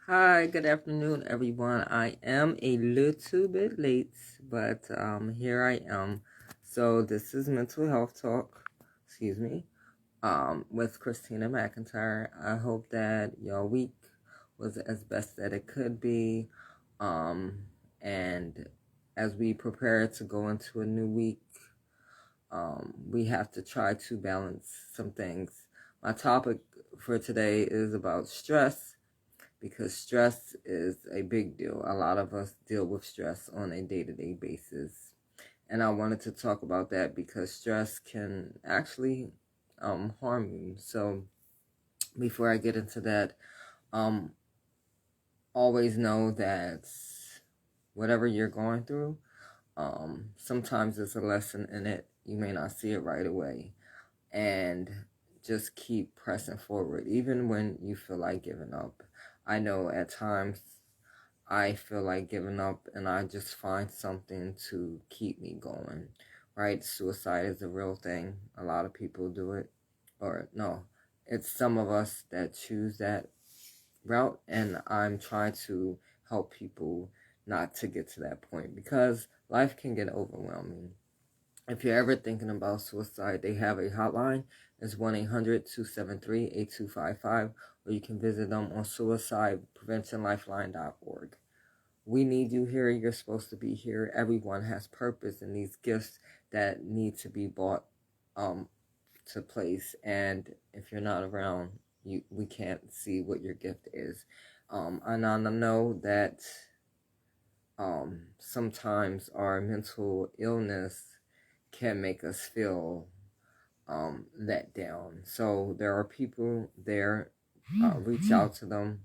Hi, good afternoon, everyone. I am a little bit late, but here I am. So this is Mental Health Talk, excuse me, with Christina McIntyre. I hope that your week was as best that it could be, and as we prepare to go into a new week, we have to try to balance some things. My topic for today is about stress because stress is a big deal. A lot of us deal with stress on a day-to-day basis. And I wanted to talk about that because stress can actually harm you. So before I get into that, um, always know that whatever you're going through, sometimes there's a lesson in it. You may not see it right away. And just keep pressing forward, even when you feel like giving up. I know at times I feel like giving up and I just find something to keep me going, right? Suicide is a real thing. A lot of people do it. Or no, it's some of us that choose that route, and I'm trying to help people not to get to that point because life can get overwhelming. If you're ever thinking about suicide, they have a hotline. It's 1-800-273-8255, or you can visit them on suicidepreventionlifeline.org. We need you here. You're supposed to be here. Everyone has purpose and these gifts that need to be brought to place. And if you're not around, we can't see what your gift is. And I know that sometimes our mental illness can make us feel let down. So there are people there. Reach out to them.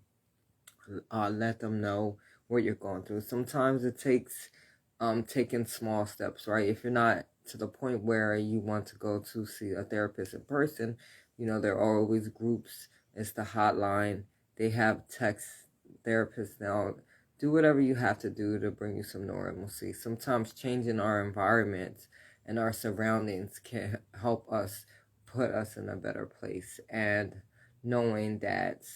Let them know what you're going through. Sometimes it takes taking small steps, right? If you're not to the point where you want to go to see a therapist in person, there are always groups. It's the hotline. They have text therapists now. Do whatever you have to do to bring you some normalcy. Sometimes changing our environment and our surroundings can help us put us in a better place. And knowing that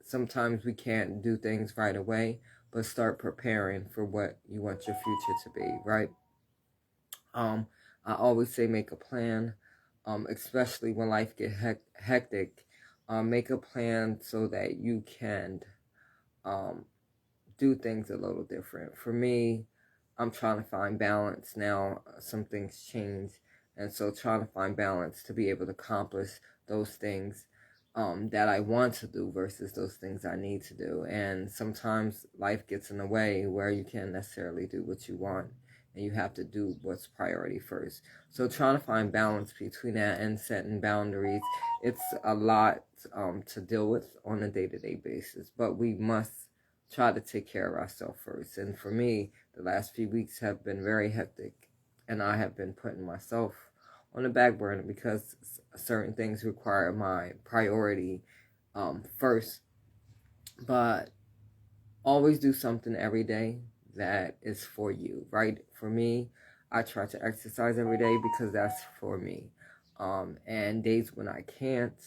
sometimes we can't do things right away, but start preparing for what you want your future to be, right? I always say make a plan, especially when life get hectic. Make a plan so that you can um, do things a little different. For me, I'm trying to find balance now. Some things change, and so trying to find balance to be able to accomplish those things that I want to do versus those things I need to do. And sometimes life gets in the way where you can't necessarily do what you want, and you have to do what's priority first. So trying to find balance between that and setting boundaries, it's a lot to deal with on a day-to-day basis, but we must try to take care of ourselves first. And for me, the last few weeks have been very hectic, and I have been putting myself on the back burner because certain things require my priority first. But always do something every day that is for you, right? For me, I try to exercise every day because that's for me. And days when I can't,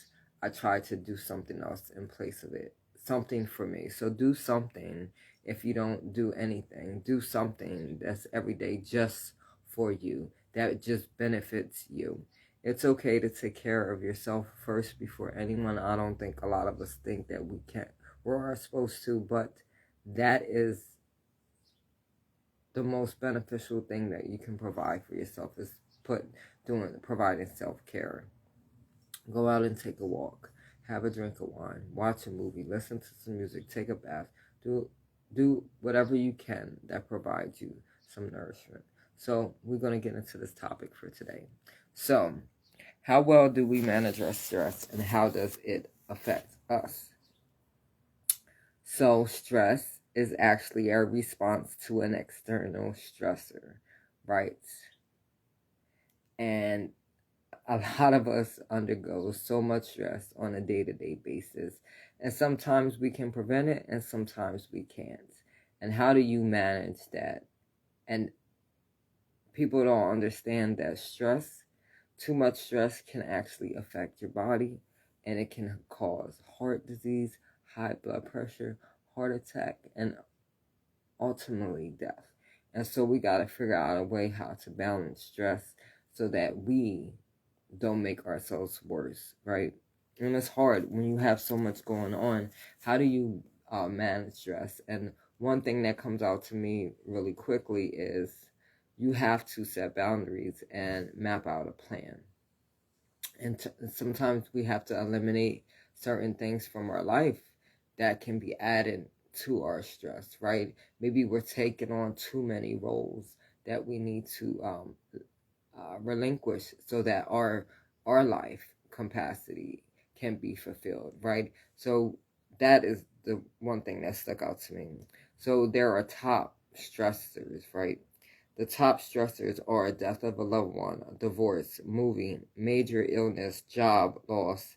I try to do something else in place of it. Something for me. So do something. If you don't do anything, do something that's every day just for you, that just benefits you. It's okay to take care of yourself first before anyone. I don't think a lot of us think that we can't, we're supposed to, but that is the most beneficial thing that you can provide for yourself is providing self-care. Go out and take a walk, have a drink of wine, watch a movie, listen to some music, take a bath, do whatever you can that provides you some nourishment. So we're going to get into this topic for today. So how well do we manage our stress, and how does it affect us? So stress is actually our response to an external stressor, right? And a lot of us undergo so much stress on a day-to-day basis. And sometimes we can prevent it and sometimes we can't. And how do you manage that? And people don't understand that too much stress can actually affect your body, and it can cause heart disease, high high blood pressure, heart attack, and ultimately death. And so we got to figure out a way how to balance stress so that we don't make ourselves worse, right? And it's hard when you have so much going on. How do you manage stress? And one thing that comes out to me really quickly is you have to set boundaries and map out a plan. And sometimes we have to eliminate certain things from our life that can be added to our stress, right? Maybe we're taking on too many roles that we need to relinquish so that our life capacity can be fulfilled, right? So that is the one thing that stuck out to me. So there are top stressors, right? The top stressors are a death of a loved one, a divorce, moving, major illness, job loss.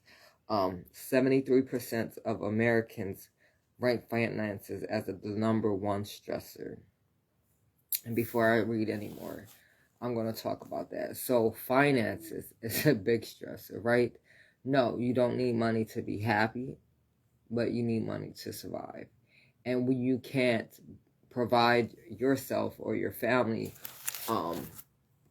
73% of Americans rank finances as the number one stressor. And before I read anymore, I'm going to talk about that. So finances is a big stressor, right? No, you don't need money to be happy, but you need money to survive. And when you can't provide yourself or your family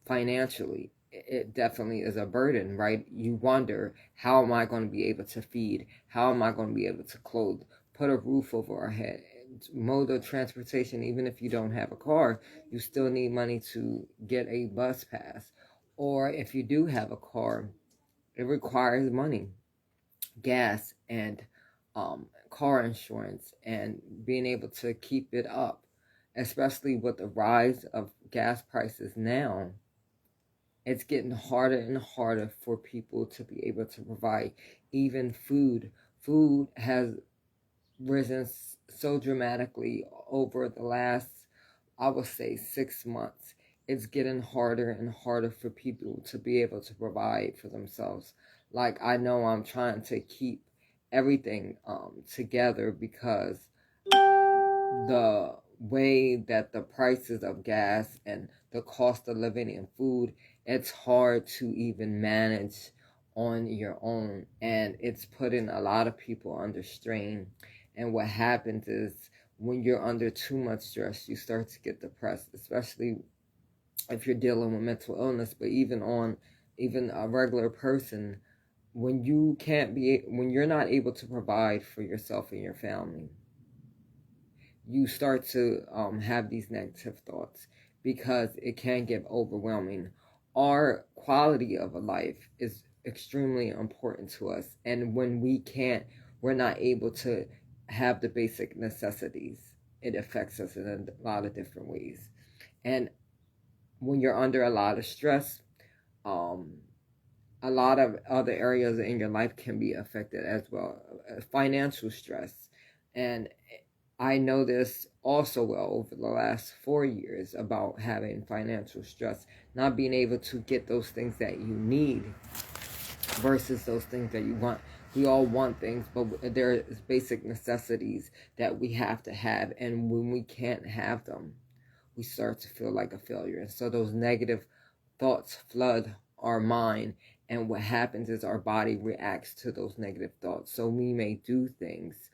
financially, it definitely is a burden, right? You wonder, how am I going to be able to feed? How am I going to be able to clothe? Put a roof over our head? Mode of transportation, even if you don't have a car, you still need money to get a bus pass. Or if you do have a car, it requires money, gas, and car insurance, and being able to keep it up, especially with the rise of gas prices now. It's getting harder and harder for people to be able to provide even food. Food has risen so dramatically over the last, I would say, 6 months. It's getting harder and harder for people to be able to provide for themselves. Like, I know I'm trying to keep everything together because the way that the prices of gas and the cost of living and food, it's hard to even manage on your own, and it's putting a lot of people under strain. And what happens is, when you're under too much stress, you start to get depressed, especially if you're dealing with mental illness. But even a regular person, when you're not able to provide for yourself and your family, you start to have these negative thoughts, because it can get overwhelming. Our quality of a life is extremely important to us, and when we're not able to have the basic necessities, it affects us in a lot of different ways. And when you're under a lot of stress, a lot of other areas in your life can be affected as well. Financial stress. And I know this also well over the last 4 years about having financial stress, not being able to get those things that you need versus those things that you want. We all want things, but there is basic necessities that we have to have. And when we can't have them, we start to feel like a failure. And so those negative thoughts flood our mind. And what happens is our body reacts to those negative thoughts. So we may do things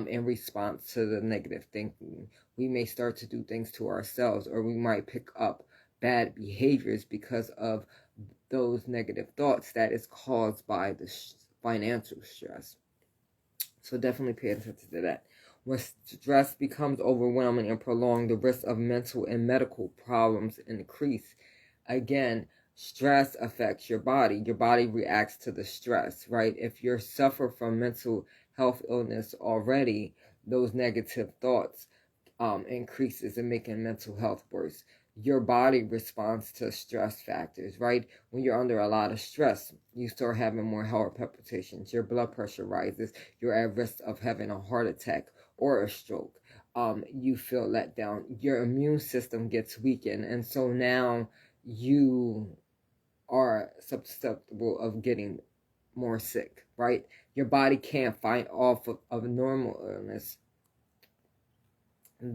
in response to the negative thinking. We may start to do things to ourselves, or we might pick up bad behaviors because of those negative thoughts that is caused by the financial stress. So definitely pay attention to that. When stress becomes overwhelming and prolonged, the risk of mental and medical problems increase. Again, stress affects your body. Your body reacts to the stress, right? If you suffer from mental health illness already, those negative thoughts increases in making mental health worse. Your body responds to stress factors, right? When you're under a lot of stress, you start having more heart palpitations. Your blood pressure rises. You're at risk of having a heart attack or a stroke. You feel let down. Your immune system gets weakened. And so now you are susceptible of getting more sick, right? Your body can't fight off of normal illness.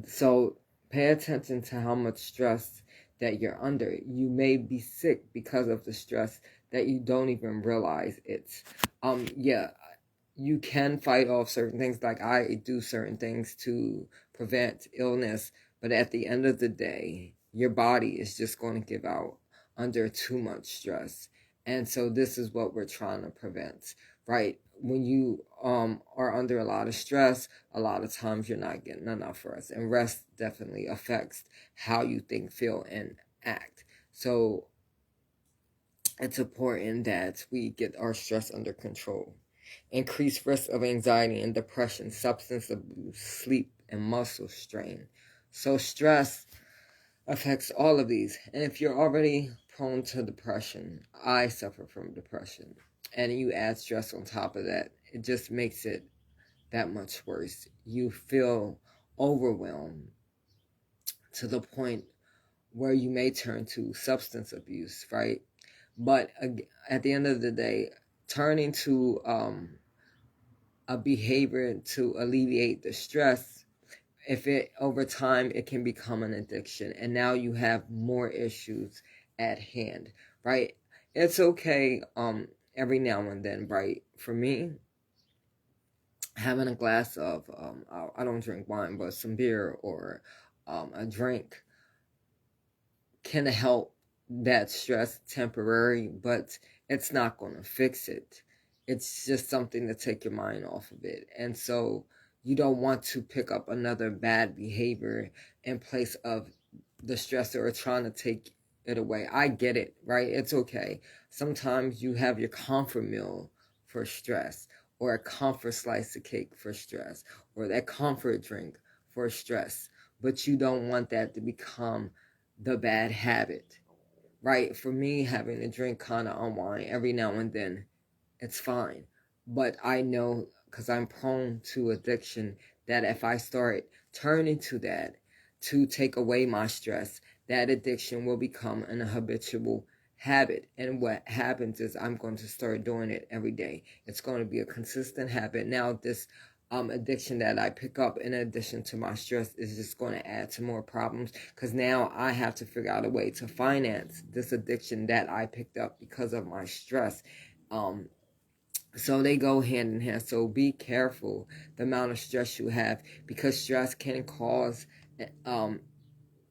So pay attention to how much stress that you're under. You may be sick because of the stress that you don't even realize it's. you can fight off certain things, like I do certain things to prevent illness, but at the end of the day, your body is just going to give out under too much stress. And so this is what we're trying to prevent, right? When you are under a lot of stress, a lot of times you're not getting enough rest, and rest definitely affects how you think, feel, and act. So it's important that we get our stress under control. Increased risk of anxiety and depression, substance abuse, sleep, and muscle strain. So stress affects all of these. And if you're already prone to depression, I suffer from depression, and you add stress on top of that, it just makes it that much worse. You feel overwhelmed to the point where you may turn to substance abuse, right? But at the end of the day, turning to a behavior to alleviate the stress, if it over time, it can become an addiction, and now you have more issues at hand, right? It's okay every now and then, right? For me, having a glass of I don't drink wine, but some beer or a drink can help that stress temporary, but it's not going to fix it. It's just something to take your mind off of it. And so you don't want to pick up another bad behavior in place of the stressor or trying to take it away. I get it, right? It's okay. Sometimes you have your comfort meal for stress, or a comfort slice of cake for stress, or that comfort drink for stress, but you don't want that to become the bad habit, right? For me, having a drink kind of unwind every now and then, it's fine. But I know, because I'm prone to addiction, that if I start turning to that to take away my stress, that addiction will become an habitual habit. And what happens is I'm going to start doing it every day. It's going to be a consistent habit. Now, this addiction that I pick up in addition to my stress is just going to add to more problems, because now I have to figure out a way to finance this addiction that I picked up because of my stress. So they go hand in hand. So be careful the amount of stress you have, because stress can cause an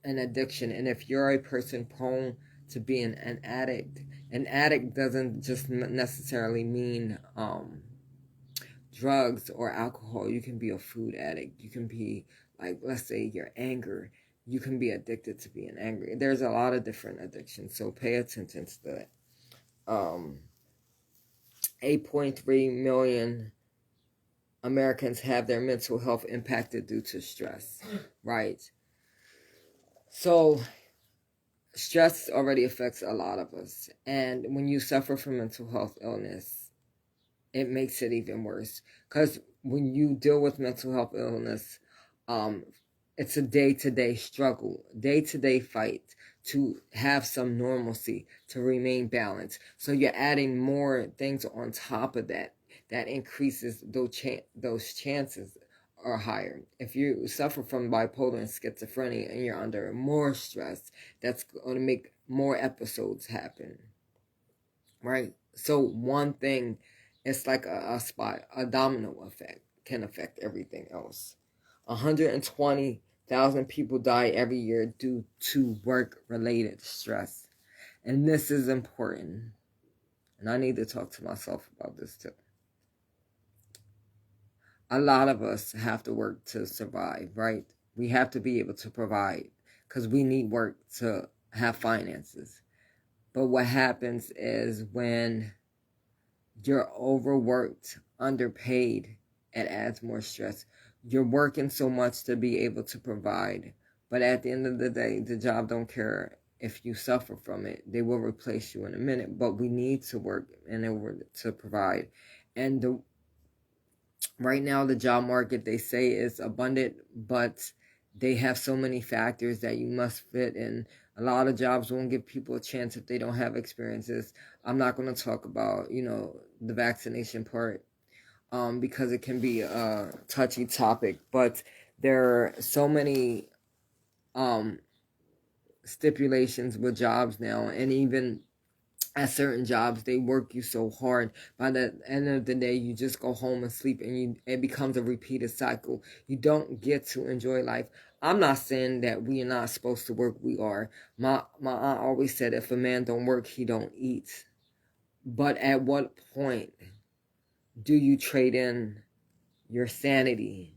addiction. And if you're a person prone to being an addict doesn't just necessarily mean drugs or alcohol. You can be a food addict. You can be, like, let's say your anger. You can be addicted to being angry. There's a lot of different addictions, so pay attention to that. 8.3 million Americans have their mental health impacted due to stress, right? So stress already affects a lot of us. And when you suffer from mental health illness, it makes it even worse. Because when you deal with mental health illness, it's a day-to-day struggle, day-to-day fight to have some normalcy, to remain balanced. So you're adding more things on top of that. That increases those chances are higher. If you suffer from bipolar and schizophrenia and you're under more stress, that's going to make more episodes happen, right? So one thing, it's like a domino effect, can affect everything else. 120,000 people die every year due to work-related stress. And this is important. And I need to talk to myself about this too. A lot of us have to work to survive, right? We have to be able to provide, because we need work to have finances. But what happens is when you're overworked, underpaid, it adds more stress. You're working so much to be able to provide, but at the end of the day, the job don't care if you suffer from it. They will replace you in a minute, but we need to work in order to provide. And right now, the job market, they say, is abundant, but they have so many factors that you must fit in. A lot of jobs won't give people a chance if they don't have experiences. I'm not going to talk about, the vaccination part, because it can be a touchy topic, but there are so many stipulations with jobs now, and even at certain jobs, they work you so hard. By the end of the day, you just go home and sleep, and it becomes a repeated cycle. You don't get to enjoy life. I'm not saying that we are not supposed to work. We are. My aunt always said, if a man don't work, he don't eat. But at what point do you trade in your sanity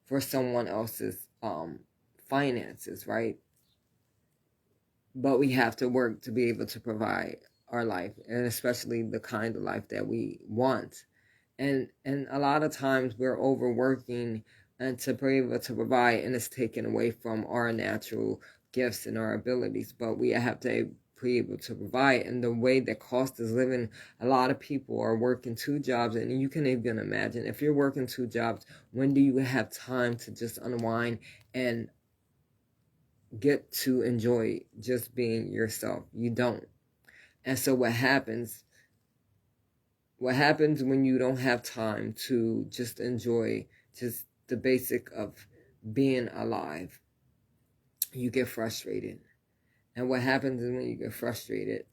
for someone else's finances, right? But we have to work to be able to provide our life, and especially the kind of life that we want. And a lot of times we're overworking and to be able to provide, and it's taken away from our natural gifts and our abilities. But we have to be able to provide. And the way that cost is living, a lot of people are working 2 jobs, and you can even imagine, if you're working 2 jobs, when do you have time to just unwind and get to enjoy just being yourself? You don't. And so what happens when you don't have time to just enjoy just the basic of being alive? You get frustrated. And what happens is when you get frustrated,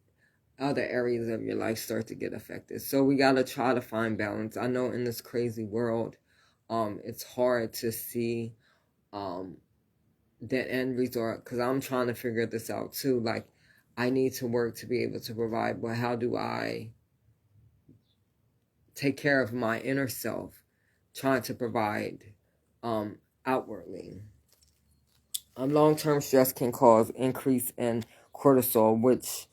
other areas of your life start to get affected. So we got to try to find balance. I know in this crazy world, it's hard to see the end result, because I'm trying to figure this out too. Like, I need to work to be able to provide, but how do I take care of my inner self, trying to provide outwardly? Long-term stress can cause increase in cortisol, which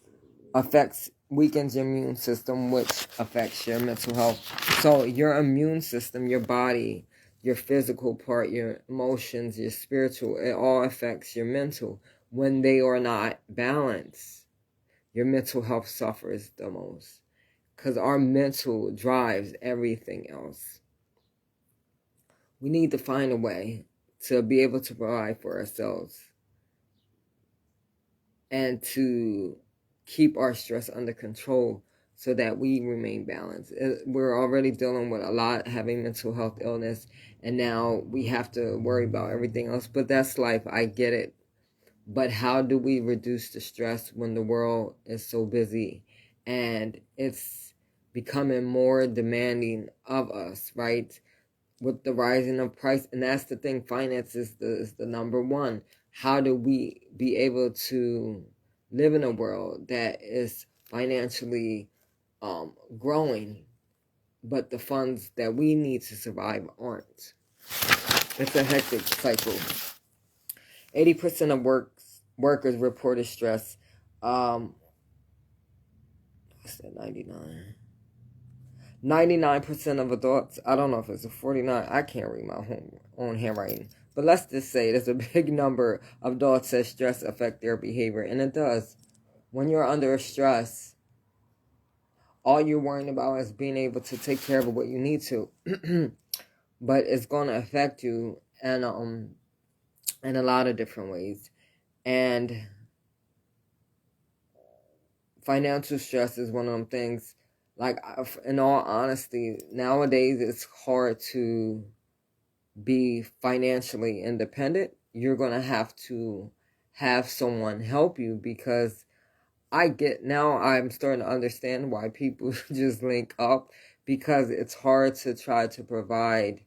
weakens your immune system, which affects your mental health. So your immune system, your body, your physical part, your emotions, your spiritual, it all affects your mental. When they are not balanced, your mental health suffers the most, because our mental drives everything else. We need to find a way to be able to provide for ourselves and to keep our stress under control so that we remain balanced. We're already dealing with a lot, having mental health illness, and now we have to worry about everything else. But that's life. I get it. But how do we reduce the stress when the world is so busy and it's becoming more demanding of us, right? With the rising of price, and that's the thing, finance is the number one. How do we be able to live in a world that is financially growing, but the funds that we need to survive aren't? It's a hectic cycle. 80% of workers reported stress. I said 99. 99% of adults, I don't know if it's a 49, I can't read my own handwriting, but let's just say there's a big number of adults that stress affect their behavior, and it does. When you're under stress, all you're worrying about is being able to take care of what you need to, but it's going to affect you in a lot of different ways. And financial stress is one of them things. Like, in all honesty, nowadays it's hard to be financially independent. You're going to have someone help you, because I'm starting to understand why people just link up, because it's hard to try to provide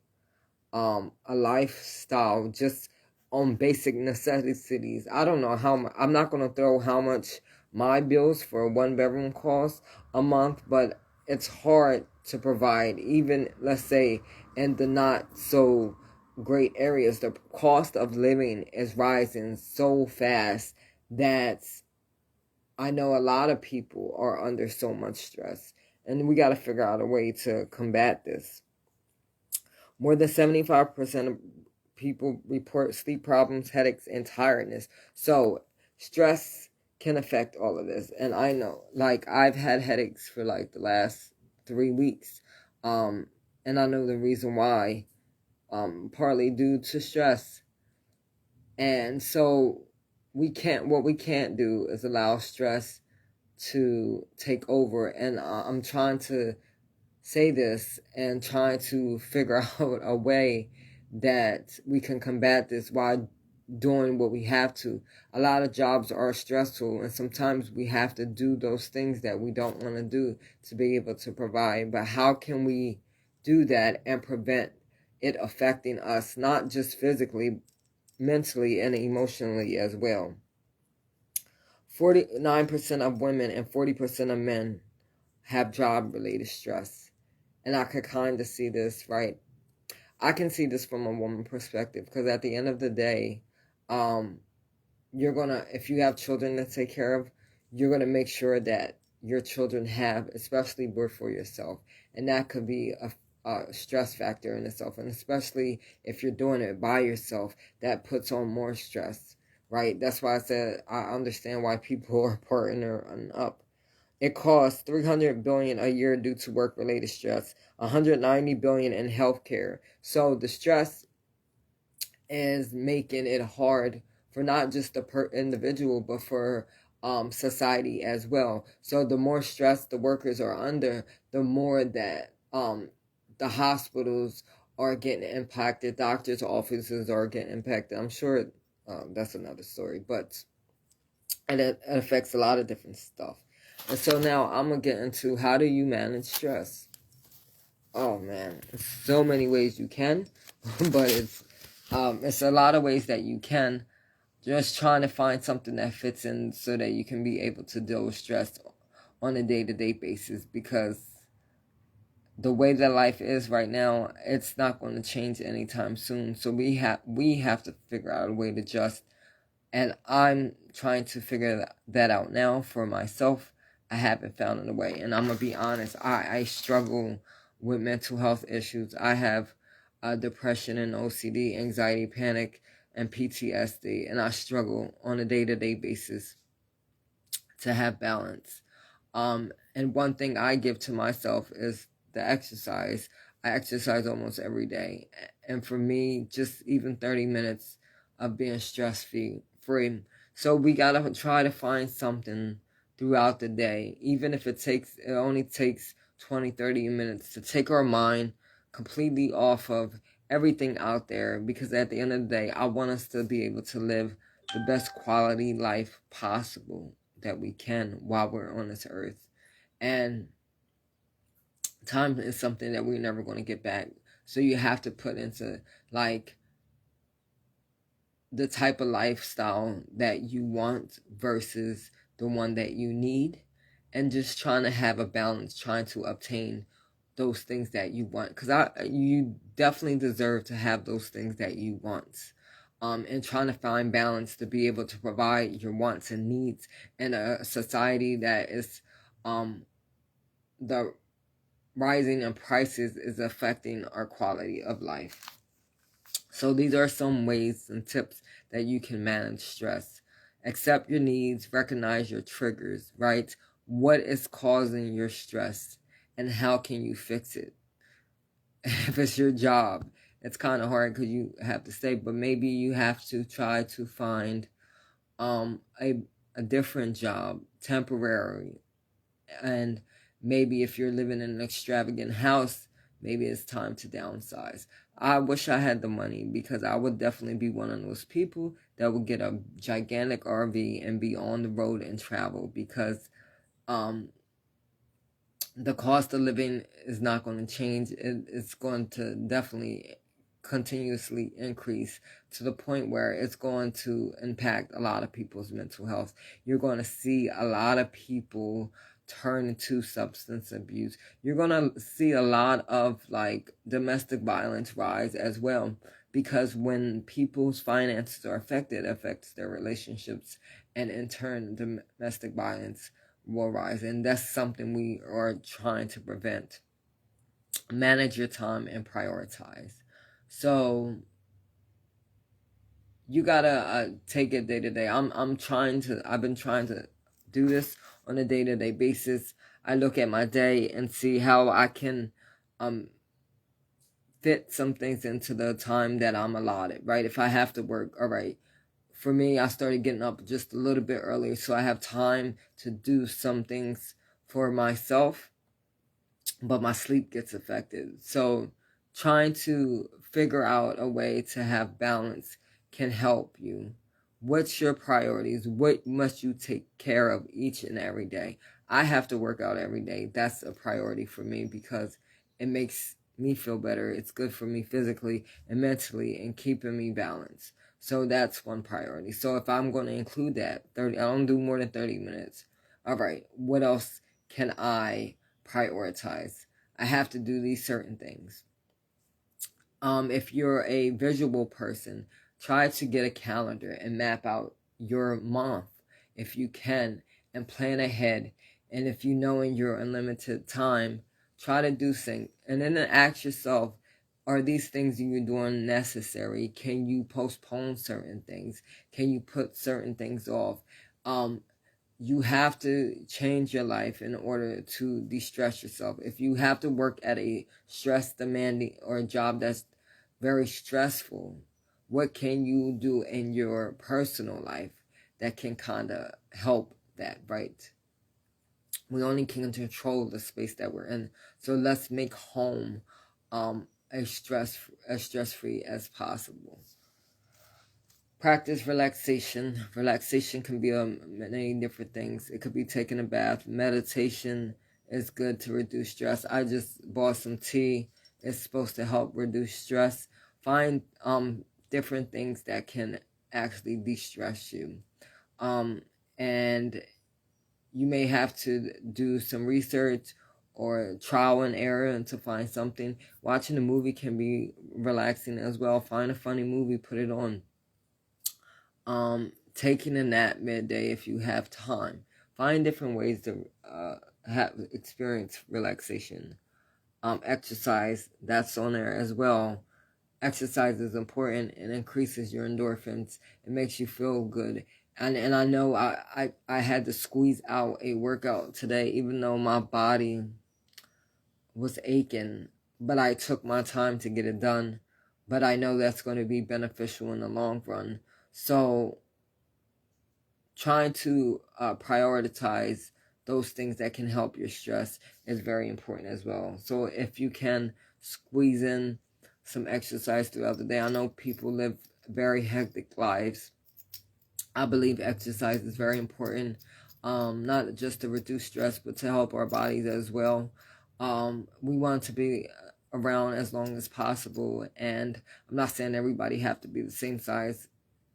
a lifestyle just on basic necessities. I don't know I'm not going to throw how much my bills for a 1-bedroom cost a month, but it's hard to provide, even, let's say, in the not so great areas. The cost of living is rising so fast that I know a lot of people are under so much stress, and we got to figure out a way to combat this. More than 75% of people report sleep problems, headaches, and tiredness. So stress can affect all of this. And I know, like, I've had headaches for like the last 3 weeks. And I know the reason why, partly due to stress. And so what we can't do is allow stress to take over. And I'm trying to say this and trying to figure out a way that we can combat this while doing what we have to. A lot of jobs are stressful, and sometimes we have to do those things that we don't want to do to be able to provide. But how can we do that and prevent it affecting us, not just physically, mentally, and emotionally as well? 49% of women and 40% of men have job-related stress. And I could kind of see this, right? I can see this from a woman perspective, because at the end of the day, you're gonna, if you have children to take care of, you're gonna make sure that your children have, especially work for yourself, and that could be a stress factor in itself. And especially if you're doing it by yourself, that puts on more stress, right? That's why I said I understand why people are partnering up. It costs $300 billion a year due to work-related stress, $190 billion in healthcare. So the stress is making it hard for not just the individual, but for society as well. So the more stress the workers are under, the more that the hospitals are getting impacted, doctors' offices are getting impacted. I'm sure that's another story, but it affects a lot of different stuff. And so now I'm going to get into, how do you manage stress? Oh man, so many ways you can, but it's a lot of ways that you can. Just trying to find something that fits in so that you can be able to deal with stress on a day-to-day basis, because the way that life is right now, it's not going to change anytime soon. So we have to figure out a way to adjust. And I'm trying to figure that out now for myself. I haven't found a way. And I'm going to be honest, I struggle with mental health issues. I have depression and OCD, anxiety, panic, and PTSD. And I struggle on a day-to-day basis to have balance. And one thing I give to myself is the exercise. I exercise almost every day. And for me, just even 30 minutes of being stress-free. So we gotta try to find something throughout the day, even if it only takes 20-30 minutes to take our mind completely off of everything out there, because at the end of the day, I want us to be able to live the best quality life possible that we can while we're on this earth. And time is something that we're never going to get back. So you have to put into like the type of lifestyle that you want versus the one that you need, and just trying to have a balance, trying to obtain those things that you want, because you definitely deserve to have those things that you want, and trying to find balance to be able to provide your wants and needs in a society that is the rising in prices is affecting our quality of life. So these are some ways and tips that you can manage stress. Accept your needs, recognize your triggers, right? What is causing your stress and how can you fix it? If it's your job, it's kind of hard because you have to stay, but maybe you have to try to find a different job, temporary. And maybe if you're living in an extravagant house, maybe it's time to downsize. I wish I had the money, because I would definitely be one of those people that would get a gigantic RV and be on the road and travel, because the cost of living is not going to change. It's going to definitely continuously increase to the point where it's going to impact a lot of people's mental health. You're going to see a lot of people turn into substance abuse. You're going to see a lot of like domestic violence rise as well, because when people's finances are affected, it affects their relationships, and in turn domestic violence will rise. And that's something we are trying to prevent. Manage your time and prioritize. So you gotta take it day to day. I've been trying to do this on a day-to-day basis. I look at my day and see how I can fit some things into the time that I'm allotted, right? If I have to work, all right. For me, I started getting up just a little bit earlier, so I have time to do some things for myself, but my sleep gets affected. So trying to figure out a way to have balance can help you? What's your priorities? What must you take care of each and every day? I have to work out every day. That's a priority for me because it makes me feel better. It's good for me physically and mentally and keeping me balanced. So that's one priority. So if I'm going to include that, I don't do more than 30 minutes. All right, what else can I prioritize? I have to do these certain things. If you're a visual person, try to get a calendar and map out your month if you can and plan ahead. And if you know in your unlimited time, try to do things. And then ask yourself, are these things you're doing necessary? Can you postpone certain things? Can you put certain things off? You have to change your life in order to de-stress yourself. If you have to work at a stress demanding or a job that's very stressful, what can you do in your personal life that can kind of help that, right? We only can control the space that we're in. So let's make home as stress-free as possible. Practice relaxation. Relaxation can be many different things. It could be taking a bath. Meditation is good to reduce stress. I just bought some tea. It's supposed to help reduce stress. Find different things that can actually de-stress you. And you may have to do some research or trial and error to find something. Watching a movie can be relaxing as well. Find a funny movie, put it on. Taking a nap midday if you have time. Find different ways to experience relaxation. Exercise, that's on there as well. Exercise is important and increases your endorphins. It makes you feel good. And I know I had to squeeze out a workout today, even though my body was aching, but I took my time to get it done. But I know that's going to be beneficial in the long run. So trying to prioritize those things that can help your stress is very important as well. So if you can squeeze in some exercise throughout the day. I know people live very hectic lives. I believe exercise is very important, not just to reduce stress, but to help our bodies as well. We want to be around as long as possible, and I'm not saying everybody have to be the same size.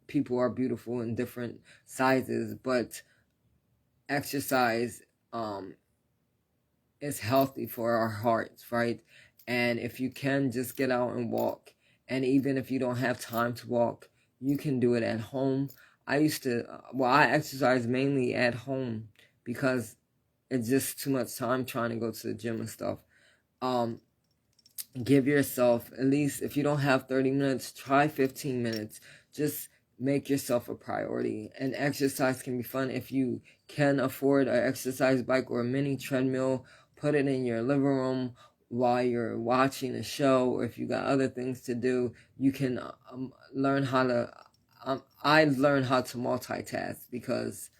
People are beautiful in different sizes, but exercise is healthy for our hearts, right? And if you can just get out and walk, and even if you don't have time to walk, you can do it at home. I exercise mainly at home because it's just too much time trying to go to the gym and stuff. Give yourself, at least if you don't have 30 minutes, try 15 minutes. Just make yourself a priority. And exercise can be fun. If you can afford an exercise bike or a mini treadmill, put it in your living room while you're watching a show, or if you got other things to do. You can learn how to I learned how to multitask because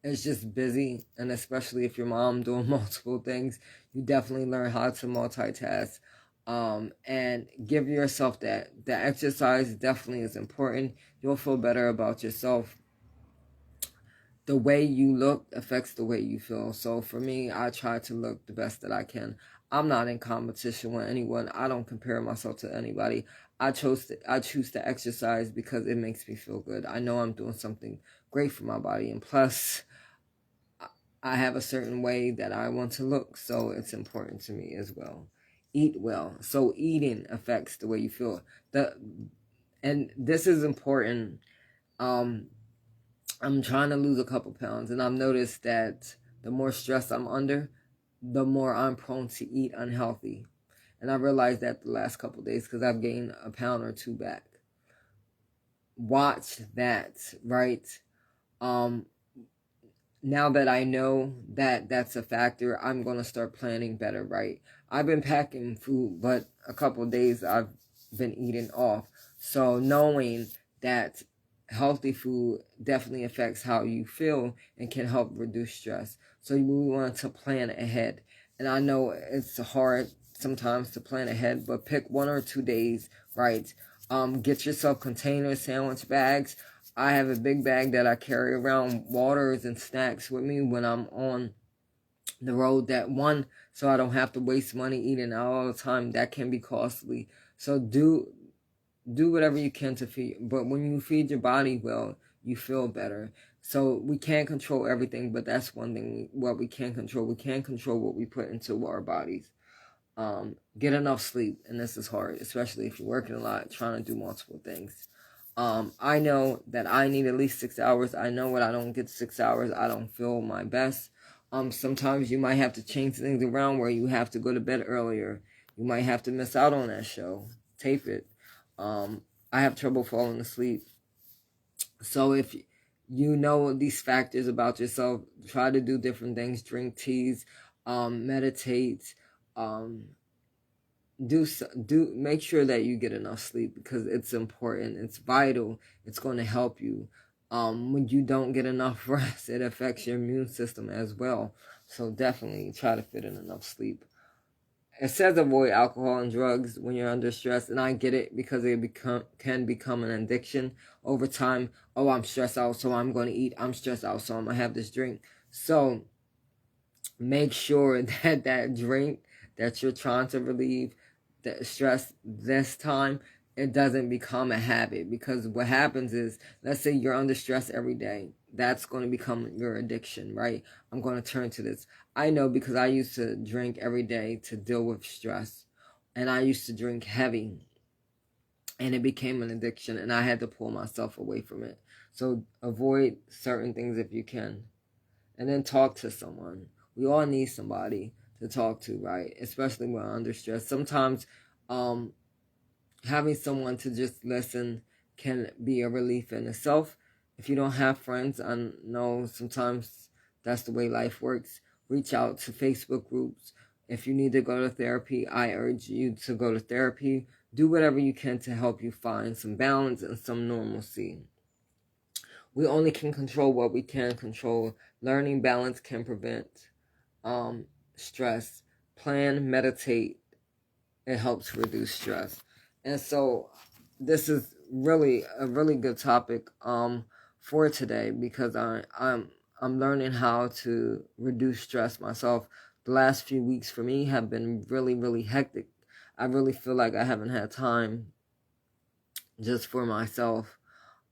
it's just busy, and especially if your mom doing multiple things, you definitely learn how to multitask. And give yourself that. The exercise definitely is important. You'll feel better about yourself. The way you look affects the way you feel. So for me, I try to look the best that I can. I'm not in competition with anyone. I don't compare myself to anybody. I choose to exercise because it makes me feel good. I know I'm doing something great for my body, and plus, I have a certain way that I want to look, so it's important to me as well. Eat well. So eating affects the way you feel. And this is important. I'm trying to lose a couple pounds, and I've noticed that the more stress I'm under, the more I'm prone to eat unhealthy. And I realized that the last couple of days because I've gained a pound or two back. Watch that, right? Now that I know that that's a factor, I'm going to start planning better, right? I've been packing food, but a couple of days I've been eating off. So knowing that healthy food definitely affects how you feel and can help reduce stress. So we want to plan ahead. And I know it's hard sometimes to plan ahead, but pick 1 or 2 days, right? Get yourself container sandwich bags. I have a big bag that I carry around waters and snacks with me when I'm on the road. That one, so I don't have to waste money eating out all the time. That can be costly. So do whatever you can to feed. But when you feed your body well, you feel better. So we can't control everything, but that's one thing what we can control. We can control what we put into our bodies. Get enough sleep, and this is hard, especially if you're working a lot, trying to do multiple things. I know that I need at least 6 hours. I know when I don't get 6 hours, I don't feel my best. Sometimes you might have to change things around where you have to go to bed earlier. You might have to miss out on that show. Tape it. I have trouble falling asleep. So if you know these factors about yourself, try to do different things. Drink teas, meditate, make sure that you get enough sleep, because it's important, it's vital, it's going to help you. When you don't get enough rest, it affects your immune system as well. So definitely try to fit in enough sleep. It says avoid alcohol and drugs when you're under stress, and I get it, because it can become an addiction over time. Oh, I'm stressed out, so I'm going to eat. I'm stressed out, so I'm going to have this drink. So make sure that that drink that you're trying to relieve the stress this time, it doesn't become a habit. Because what happens is, let's say you're under stress every day, that's going to become your addiction, right? I'm going to turn to this. I know, because I used to drink every day to deal with stress, and I used to drink heavy, and it became an addiction, and I had to pull myself away from it. So avoid certain things if you can, and then talk to someone. We all need somebody to talk to, right? Especially when we're under stress. Sometimes having someone to just listen can be a relief in itself. If you don't have friends, I know sometimes that's the way life works. Reach out to Facebook groups. If you need to go to therapy, I urge you to go to therapy. Do whatever you can to help you find some balance and some normalcy. We only can control what we can control. Learning balance can prevent stress. Plan, meditate. It helps reduce stress. And so this is really a really good topic for today, because I'm learning how to reduce stress myself. The last few weeks for me have been really, really hectic. I really feel like I haven't had time just for myself.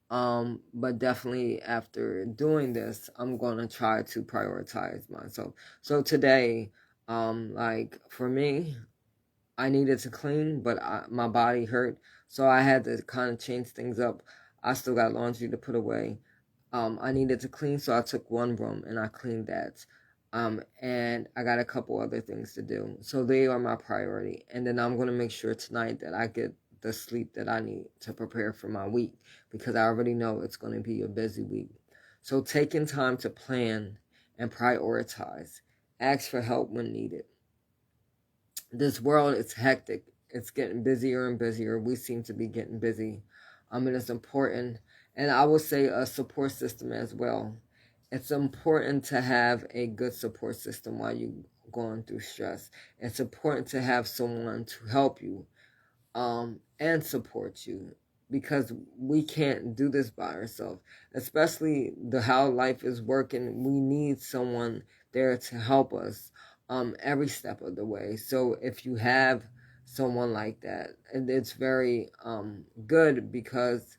But definitely after doing this, I'm going to try to prioritize myself. So today, like for me, I needed to clean, but my body hurt. So I had to kind of change things up. I still got laundry to put away. I needed to clean, so I took one room and I cleaned that. And I got a couple other things to do. So they are my priority. And then I'm going to make sure tonight that I get the sleep that I need to prepare for my week, because I already know it's going to be a busy week. So taking time to plan and prioritize. Ask for help when needed. This world is hectic. It's getting busier and busier. We seem to be getting busy. And it's important. And I would say a support system as well. It's important to have a good support system while you're going through stress. It's important to have someone to help you and support you, because we can't do this by ourselves. Especially how life is working, we need someone there to help us every step of the way. So if you have someone like that, it's very good, because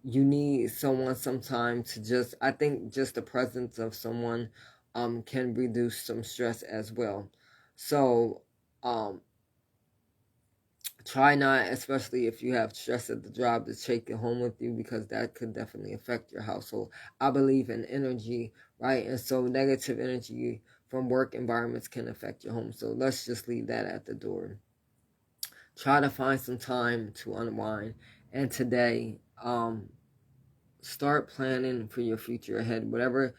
you need someone sometime to just, I think just the presence of someone can reduce some stress as well. So try not, especially if you have stress at the job, to take it home with you, because that could definitely affect your household. I believe in energy, right? And so negative energy from work environments can affect your home. So let's just leave that at the door. Try to find some time to unwind. And today, start planning for your future ahead. Whatever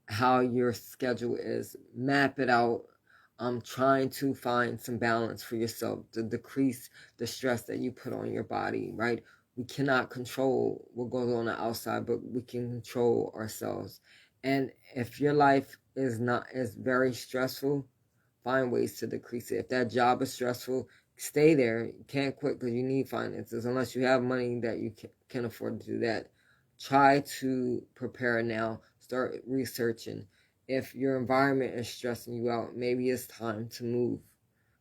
how your schedule is, map it out. Trying to find some balance for yourself to decrease the stress that you put on your body, right? We cannot control what goes on the outside, but we can control ourselves. And if your life is very stressful, find ways to decrease it. If that job is stressful, stay there. You can't quit because you need finances. Unless you have money that you can afford to do that. Try to prepare now. Start researching. If your environment is stressing you out, maybe it's time to move.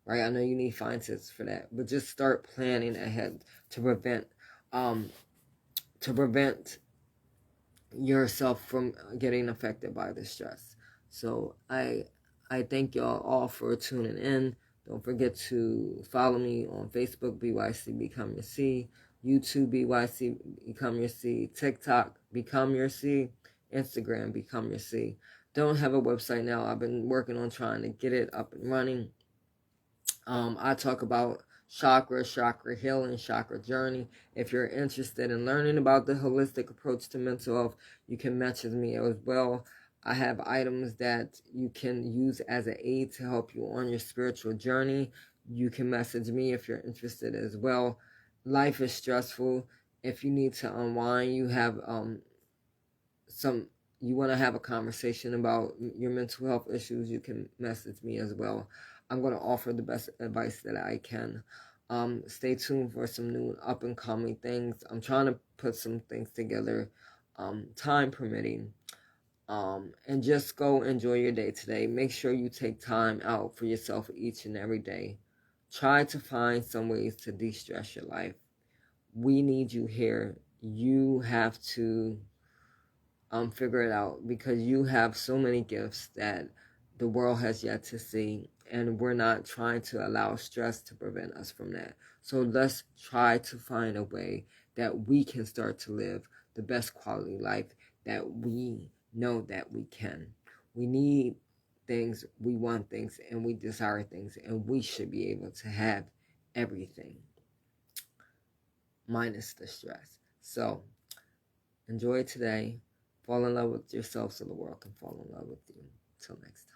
Right? I know you need finances for that, but just start planning ahead to um prevent yourself from getting affected by the stress. So I thank y'all all for tuning in. Don't forget to follow me on Facebook, BYC Become Your C, YouTube, BYC Become Your C, TikTok, Become Your C, Instagram, Become Your C. Don't have a website now. I've been working on trying to get it up and running. I talk about chakra healing, chakra journey. If you're interested in learning about the holistic approach to mental health, you can message me as well. I have items that you can use as an aid to help you on your spiritual journey. You can message me if you're interested as well. Life is stressful. If you need to unwind, you have you want to have a conversation about your mental health issues, you can message me as well. I'm going to offer the best advice that I can. Stay tuned for some new up and coming things. I'm trying to put some things together, time permitting. And just go enjoy your day today. Make sure you take time out for yourself each and every day. Try to find some ways to de-stress your life. We need you here. You have to figure it out, because you have so many gifts that the world has yet to see, and we're not trying to allow stress to prevent us from that. So let's try to find a way that we can start to live the best quality life that we know that we can. We need things, we want things, and we desire things, and we should be able to have everything minus the stress. So enjoy today. Fall in love with yourself so the world can fall in love with you. Till next time.